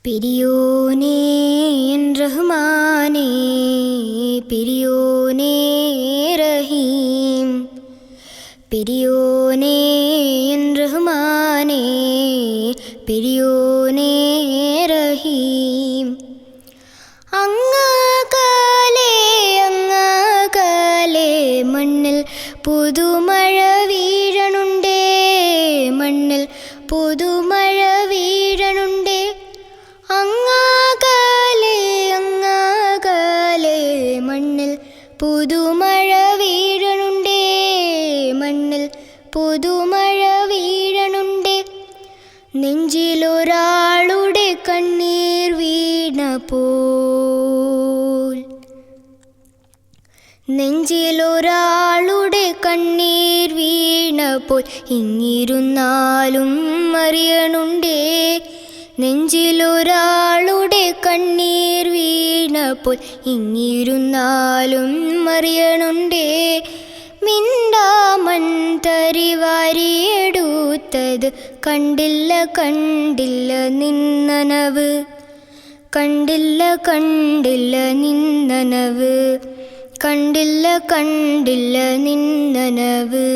പെരിയോനേ N റഹ്മാനേ, പെരിയോനേ റഹീം. പെരിയോനേ N റഹ്മാനേ, പെരിയോനേ റഹീം. അങ്ങകലെ അങ്ങകലെ മണ്ണിൽ പുതുമഴ വീഴണുണ്ടേ, മണ്ണിൽ പുതുമഴ വീഴണുണ്ടേ. അങ്ങകലെ അങ്ങകലെ മണ്ണിൽ പുതുമഴ വീഴണുണ്ടേ, മണ്ണിൽ പുതുമഴ വീഴണുണ്ടേ. നെഞ്ചിലൊരാളുടെ കണ്ണീർ വീണപ്പോൾ, നെഞ്ചിലൊരാളുടെ കണ്ണീർ വീണപ്പോൾ ഇങ്ങിരുന്നാലും അറിയണുണ്ടേ. നെഞ്ചിലൊരാളുടെ കണ്ണീർ വീണപ്പോൾ ഇങ്ങിരുന്നാലും അറിയണുണ്ടേ. മിണ്ടാമൺതരി വാരിയെടുത്തത് കണ്ടില്ല കണ്ടില്ല നിന്നനവ്, കണ്ടില്ല കണ്ടില്ല നിന്നനവ്, കണ്ടില്ല കണ്ടില്ല നിന്നനവ്.